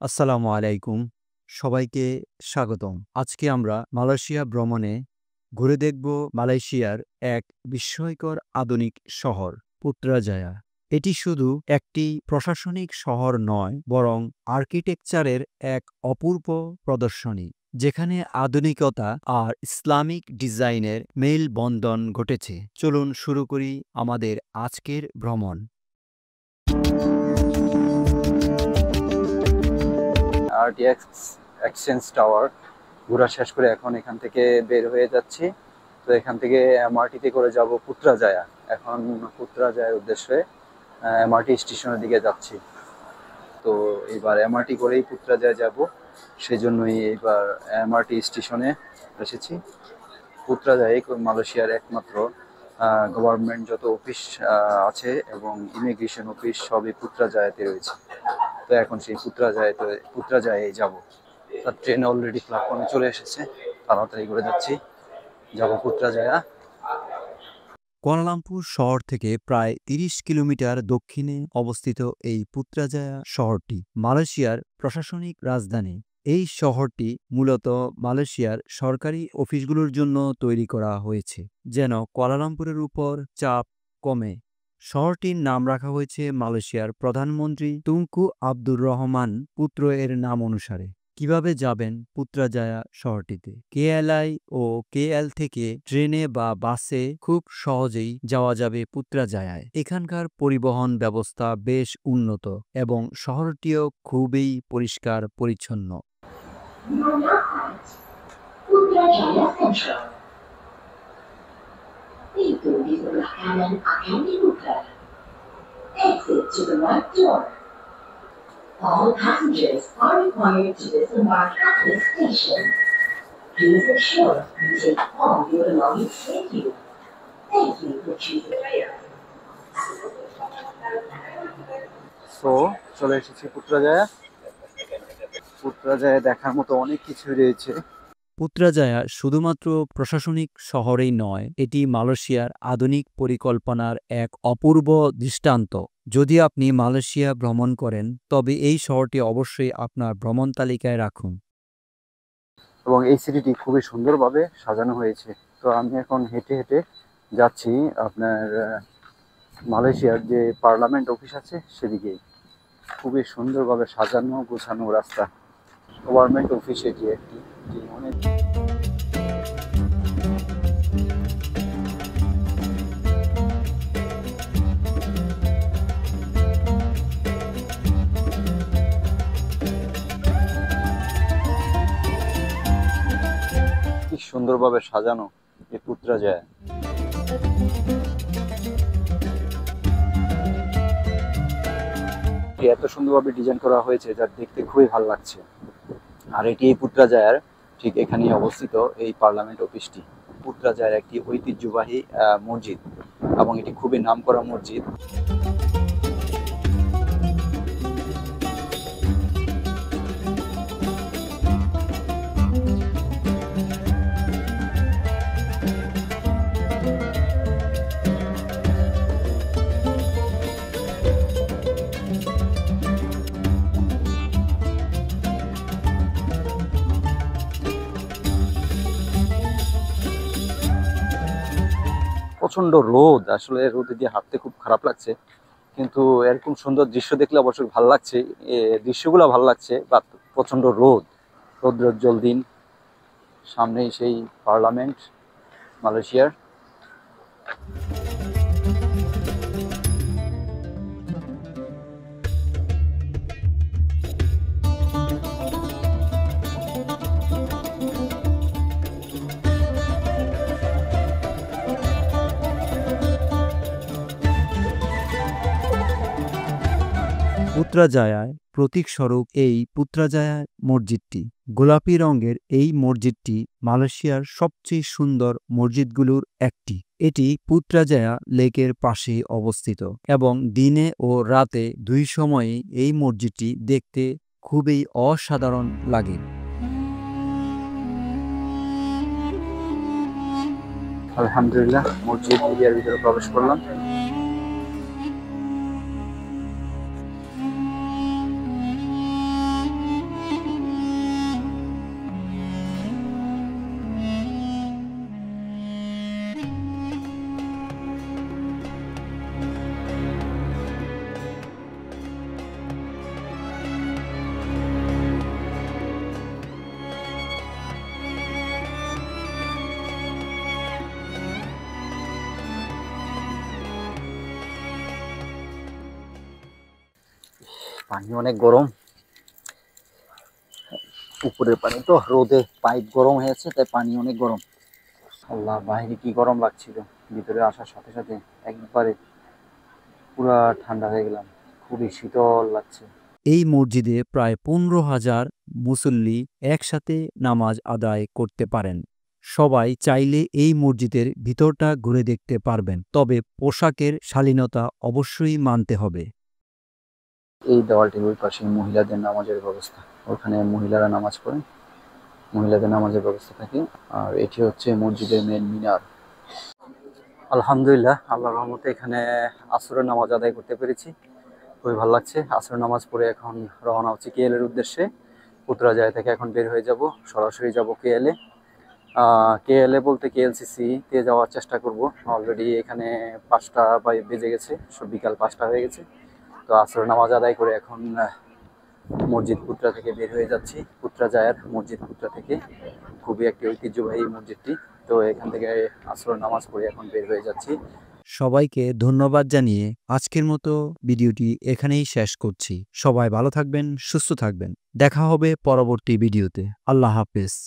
আসসালামু আলাইকুম। সবাইকে স্বাগতম। আজকে আমরা মালয়েশিয়া ভ্রমণে ঘুরে দেখব মালয়েশিয়ার এক বিস্ময়কর আধুনিক শহর পুত্রাজায়া। এটি শুধু একটি প্রশাসনিক শহর নয়, বরং আর্কিটেকচারের এক অপূর্ব প্রদর্শনী, যেখানে আধুনিকতা আর ইসলামিক ডিজাইনের মেলবন্ধন ঘটেছে। চলুন শুরু করি আমাদের আজকের ভ্রমণ। আরটিএক্স এক্সচেঞ্জ টাওয়ার ঘোরা শেষ করে এখন এখান থেকে বের হয়ে যাচ্ছি। তো এখান থেকে এমআরটিতে করে যাব পুত্রাজায়া। এখন পুত্রাজায়ার উদ্দেশ্যে এমআরটি স্টেশনের দিকে যাচ্ছি। তো এবার এমআরটি করেই পুত্রাজায়া যাব, সেজন্যই এবার এমআরটি স্টেশনে এসেছি। পুত্রাজায়াই মালয়েশিয়ার একমাত্র গভর্নমেন্ট যত অফিস আছে এবং ইমিগ্রেশন অফিস সবই পুত্রাজায়াতে রয়েছে। তো এখন সেই পুত্রাজায়ায় যাব। তার ট্রেন অলরেডি প্ল্যাটফর্মে চলে এসেছে, তাড়াতাড়ি করে যাচ্ছি, যাব পুত্রাজায়া। কুয়ালালামপুর শহর থেকে প্রায় ৩০ কিলোমিটার দক্ষিণে অবস্থিত এই পুত্রাজায়া শহরটি মালয়েশিয়ার প্রশাসনিক রাজধানী। এই শহরটি মূলত মালয়েশিয়ার সরকারি অফিসগুলোর জন্য তৈরি করা হয়েছে, যেন কুয়ালালামপুরের উপর চাপ কমে। শহরটির নাম রাখা হয়েছে মালয়েশিয়ার প্রধানমন্ত্রী তুংকু আব্দুর রহমান পুত্র এর নাম অনুসারে। কিভাবে যাবেন পুত্রাজায়া শহরটিতে? কেএলআই ও কেএল থেকে ট্রেনে বা বাসে খুব সহজেই যাওয়া যাবে পুত্রাজায়ায়। এখানকার পরিবহন ব্যবস্থা বেশ উন্নত এবং শহরটিও খুবই পরিষ্কার পরিচ্ছন্ন। Putrajaya Central. Pintu di sebelah kanan akan dibuka. Exit to the right door. All passengers are required to disembark at this station. Please ensure you take all your belongings with you. Thank you for choosing Raya. So চলে এসেছি Putrajaya. Putrajaya দেখার মতো অনেক কিছু রয়েছে। Putrajaya শুধুমাত্র প্রশাসনিক শহরেই নয়, এটি মালয়েশিয়ার আধুনিক পরিকল্পনার এক অপূর্ব দৃষ্টান্ত। যদি আপনি মালয়েশিয়া ভ্রমণ করেন, তবে এই শহরটি অবশ্যই আপনার ভ্রমণ তালিকায় রাখুন। এবং এই সিটিটি খুবই সুন্দরভাবে সাজানো হয়েছে। তো আমি এখন হেঁটে হেঁটে যাচ্ছি আপনার মালয়েশিয়ার যে পার্লামেন্ট অফিস আছে সেদিকেই। খুবই সুন্দরভাবে সাজানো গোছানো রাস্তা। গভর্নমেন্ট অফিস এটি একটি, অনেক কি সুন্দরভাবে সাজানো এই পুত্রাজায়া। এত সুন্দরভাবে ডিজাইন করা হয়েছে যা দেখতে খুবই ভালো লাগছে। আর এটি এই পুত্রাজায়ার ঠিক এখানেই অবস্থিত এই পার্লামেন্ট অফিসটি। পুত্রাজায়ার একটি ঐতিহ্যবাহী মসজিদ এবং এটি খুবই নামকরা মসজিদ। প্রচন্ড রোদ, আসলে রোদে দিয়ে হাঁটতে খুব খারাপ লাগছে, কিন্তু এরকম সুন্দর দৃশ্য দেখলে অবশ্যই ভালো লাগছে। দৃশ্যগুলো ভালো লাগছে, বাট প্রচন্ড রোদ, রৌদ্রোজ্জ্বল দিন। সামনেই সেই পার্লামেন্ট মালয়েশিয়ার। পুত্রাজায়ায় প্রতীকস্বরূপ এই পুত্রাজায়া মসজিদটি। গোলাপি রঙের এই মসজিদটি মালয়েশিয়ার সবচেয়ে সুন্দর মসজিদগুলোর একটি। এটি পুত্রাজায়া লেকের পাশে অবস্থিত এবং দিনে ও রাতে দুই সময়েই এই মসজিদটি দেখতে খুবই অসাধারণ লাগে। আলহামদুলিল্লাহ, মসজিদ এরিয়ার ভিতরে প্রবেশ করলাম। পানি অনেক গরম, উপরের পানি তো রোদে পাইপ গরম হয়েছে, তাই পানি অনেক গরম। আল্লাহ, বাইরে কি গরম লাগছিল, ভিতরে আসার সাথে সাথে একবারে পুরা ঠান্ডা হয়ে গেলাম, খুবই শীতল লাগছে। এই মসজিদে প্রায় 15,000 মুসল্লি একসাথে নামাজ আদায় করতে পারেন। সবাই চাইলে এই মসজিদের ভিতরটা ঘুরে দেখতে পারবেন, তবে পোশাকের শালীনতা অবশ্যই মানতে হবে। এই দেওয়ালটির ওই পাশে মহিলাদের নামাজের ব্যবস্থা, ওখানে মহিলারা নামাজ পড়েন, মহিলাদের নামাজের ব্যবস্থা থাকে। আর এটি হচ্ছে মসজিদের মেন মিনার। আলহামদুলিল্লাহ, আল্লাহর রহমতে এখানে আসরের নামাজ আদায় করতে পেরেছি, খুবই ভালো লাগছে। আসরের নামাজ পড়ে এখন রওনা হচ্ছে কেএল এর উদ্দেশ্যে। পুত্রাজায়া থেকে এখন বের হয়ে যাব, সরাসরি যাব কেএল এ। কেএল এ বলতে কেএলসিসি তে যাওয়ার চেষ্টা করব। অলরেডি এখানে 5টা বেজে গেছে, বিকাল 5টা হয়ে গেছে। তো আসরের নামাজ আদায় করে এখন মসজিদ পুত্রা থেকে বের হয়ে যাচ্ছি, পুত্রাজায়ার মসজিদ পুত্রা থেকে। খুবই একটি ঐতিহ্যবাহী মসজিদটি, তো এখান থেকে আসরের নামাজ পড়ে এখন বের হয়ে যাচ্ছি। সবাইকে ধন্যবাদ জানিয়ে আজকের মতো ভিডিওটি এখানেই শেষ করছি। সবাই ভালো থাকবেন, সুস্থ থাকবেন। দেখা হবে পরবর্তী ভিডিওতে। আল্লাহ হাফেজ।